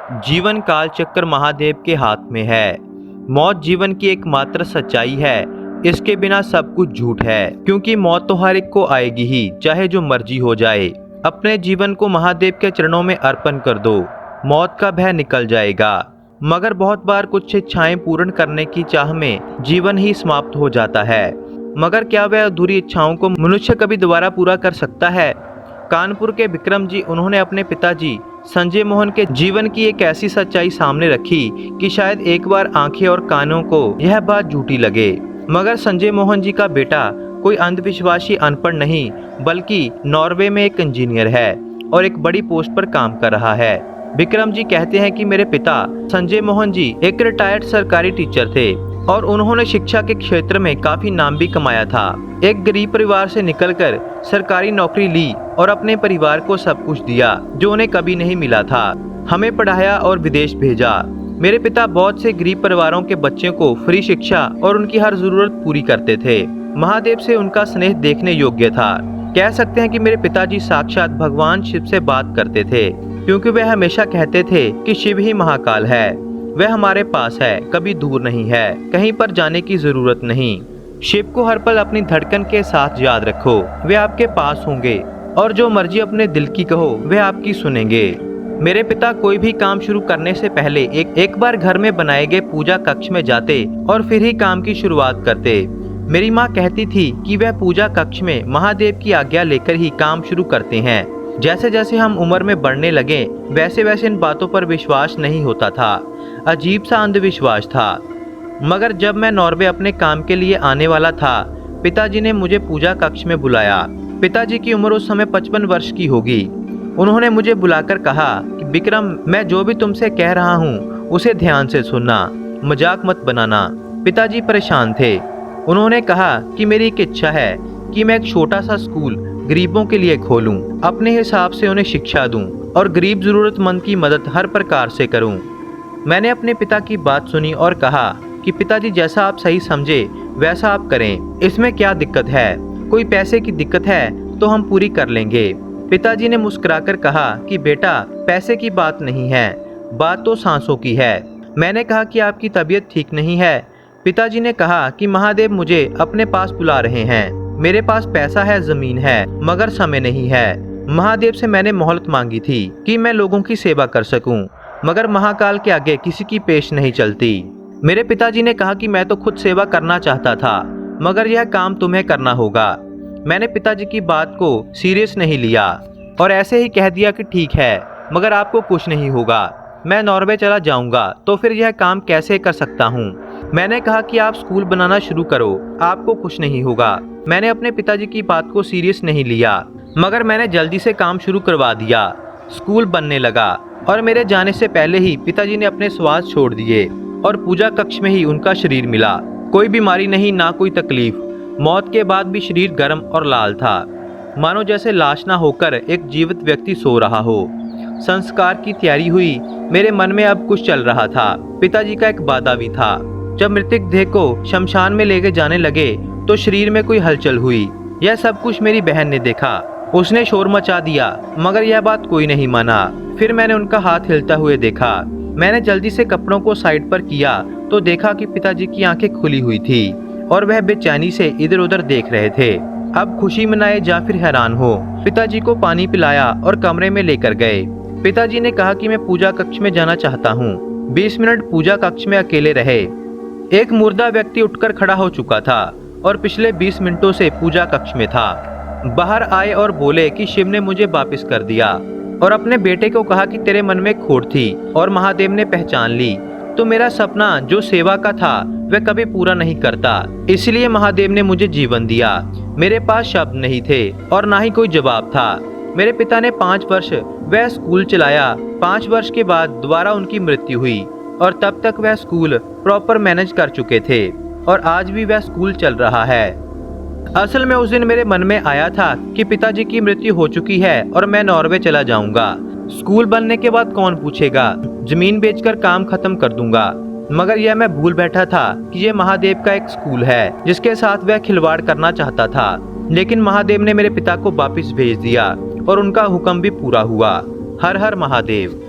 जीवन काल चक्र महादेव के हाथ में है। मौत जीवन की एकमात्र सच्चाई है। इसके बिना सब कुछ झूठ है, क्योंकि मौत तो हर एक को आएगी ही, चाहे जो मर्जी हो जाए। अपने जीवन को महादेव के चरणों में अर्पण कर दो, मौत का भय निकल जाएगा। मगर बहुत बार कुछ इच्छाएं पूर्ण करने की चाह में जीवन ही समाप्त हो जाता है। मगर क्या वह अधूरी इच्छाओं को मनुष्य कभी दोबारा पूरा कर सकता है? कानपुर के विक्रम जी, उन्होंने अपने पिताजी संजय मोहन के जीवन की एक ऐसी सच्चाई सामने रखी कि शायद एक बार आंखें और कानों को यह बात झूठी लगे। मगर संजय मोहन जी का बेटा कोई अंधविश्वासी अनपढ़ नहीं, बल्कि नॉर्वे में एक इंजीनियर है और एक बड़ी पोस्ट पर काम कर रहा है। विक्रम जी कहते हैं कि मेरे पिता संजय मोहन जी एक रिटायर्ड सरकारी टीचर थे और उन्होंने शिक्षा के क्षेत्र में काफी नाम भी कमाया था। एक गरीब परिवार से निकलकर सरकारी नौकरी ली और अपने परिवार को सब कुछ दिया जो उन्हें कभी नहीं मिला था। हमें पढ़ाया और विदेश भेजा। मेरे पिता बहुत से गरीब परिवारों के बच्चों को फ्री शिक्षा और उनकी हर जरूरत पूरी करते थे। महादेव से उनका स्नेह देखने योग्य था। कह सकते हैं कि मेरे पिताजी साक्षात भगवान शिव से बात करते थे, क्योंकि वह हमेशा कहते थे कि शिव ही महाकाल है। वह हमारे पास है, कभी दूर नहीं है, कहीं पर जाने की जरूरत नहीं। शिव को हर पल अपनी धड़कन के साथ याद रखो, वे आपके पास होंगे और जो मर्जी अपने दिल की कहो वे आपकी सुनेंगे। मेरे पिता कोई भी काम शुरू करने से पहले एक बार घर में बनाए गए पूजा कक्ष में जाते और फिर ही काम की शुरुआत करते। मेरी माँ कहती थी कि वह पूजा कक्ष में महादेव की आज्ञा लेकर ही काम शुरू करते हैं। जैसे जैसे हम उम्र में बढ़ने लगे वैसे वैसे इन बातों पर विश्वास नहीं होता था। अजीब सा अंधविश्वास था। मगर जब मैं नॉर्वे अपने काम के लिए आने वाला था, पिताजी ने मुझे पूजा कक्ष में बुलाया। पिताजी की उम्र उस समय 55 वर्ष की होगी। उन्होंने मुझे बुलाकर कहा कि विक्रम, मैं जो भी तुमसे कह रहा हूँ उसे ध्यान से सुनना, मजाक मत बनाना। पिताजी परेशान थे। उन्होंने कहा कि मेरी एक इच्छा है कि मैं एक छोटा सा स्कूल गरीबों के लिए खोलूं, अपने हिसाब से उन्हें शिक्षा दूं और गरीब जरूरतमंद की मदद हर प्रकार से करूं। मैंने अपने पिता की बात सुनी और कहा कि पिताजी, जैसा आप सही समझे वैसा आप करें, इसमें क्या दिक्कत है? कोई पैसे की दिक्कत है तो हम पूरी कर लेंगे। पिताजी ने मुस्कुराकर कहा कि बेटा, पैसे की बात नहीं है, बात तो सांसों की है। मैंने कहा कि आपकी तबीयत ठीक नहीं है। पिताजी ने कहा कि महादेव मुझे अपने पास बुला रहे हैं। मेरे पास पैसा है, जमीन है, मगर समय नहीं है। महादेव से मैंने मोहलत मांगी थी कि मैं लोगों की सेवा कर सकूं, मगर महाकाल के आगे किसी की पेश नहीं चलती। मेरे पिताजी ने कहा कि मैं तो खुद सेवा करना चाहता था, मगर यह काम तुम्हें करना होगा। मैंने पिताजी की बात को सीरियस नहीं लिया और ऐसे ही कह दिया कि ठीक है, मगर आपको कुछ नहीं होगा। मैं नॉर्वे चला जाऊंगा तो फिर यह काम कैसे कर सकता हूँ? मैंने कहा कि आप स्कूल बनाना शुरू करो, आपको कुछ नहीं होगा। मैंने अपने पिताजी की बात को सीरियस नहीं लिया, मगर मैंने जल्दी से काम शुरू करवा दिया। स्कूल बनने लगा और मेरे जाने से पहले ही पिताजी ने अपने श्वास छोड़ दिए और पूजा कक्ष में ही उनका शरीर मिला। कोई बीमारी नहीं, ना कोई तकलीफ। मौत के बाद भी शरीर गर्म और लाल था, मानो जैसे लाश ना होकर एक जीवित व्यक्ति सो रहा हो। संस्कार की तैयारी हुई। मेरे मन में अब कुछ चल रहा था। पिताजी का एक वादा भी था। जब मृतक देह को शमशान में लेके जाने लगे तो शरीर में कोई हलचल हुई। यह सब कुछ मेरी बहन ने देखा। उसने शोर मचा दिया, मगर यह बात कोई नहीं माना। फिर मैंने उनका हाथ हिलता हुए देखा। मैंने जल्दी से कपड़ों को साइड पर किया तो देखा कि पिताजी की आंखें खुली हुई थी और वह बेचैनी से इधर उधर देख रहे थे। अब खुशी मनाए या फिर हैरान हो, पिताजी को पानी पिलाया और कमरे में लेकर गए। पिताजी ने कहा कि मैं पूजा कक्ष में जाना चाहता हूँ। 20 मिनट पूजा कक्ष में अकेले रहे। एक मुर्दा व्यक्ति उठकर खड़ा हो चुका था और पिछले 20 मिनटों से पूजा कक्ष में था। बाहर आए और बोले कि शिव ने मुझे वापस कर दिया और अपने बेटे को कहा कि तेरे मन में खोट थी और महादेव ने पहचान ली, तो मेरा सपना जो सेवा का था वह कभी पूरा नहीं करता, इसलिए महादेव ने मुझे जीवन दिया। मेरे पास शब्द नहीं थे और ना ही कोई जवाब था। मेरे पिता ने 5 वर्ष वह स्कूल चलाया। 5 वर्ष के बाद दोबारा उनकी मृत्यु हुई और तब तक वह स्कूल प्रॉपर मैनेज कर चुके थे और आज भी वह स्कूल चल रहा है। असल में उस दिन मेरे मन में आया था कि पिताजी की मृत्यु हो चुकी है और मैं नॉर्वे चला जाऊंगा। स्कूल बनने के बाद कौन पूछेगा, जमीन बेचकर काम खत्म कर दूंगा। मगर यह मैं भूल बैठा था कि यह महादेव का एक स्कूल है जिसके साथ वह खिलवाड़ करना चाहता था। लेकिन महादेव ने मेरे पिता को वापस भेज दिया और उनका हुक्म भी पूरा हुआ। हर हर महादेव।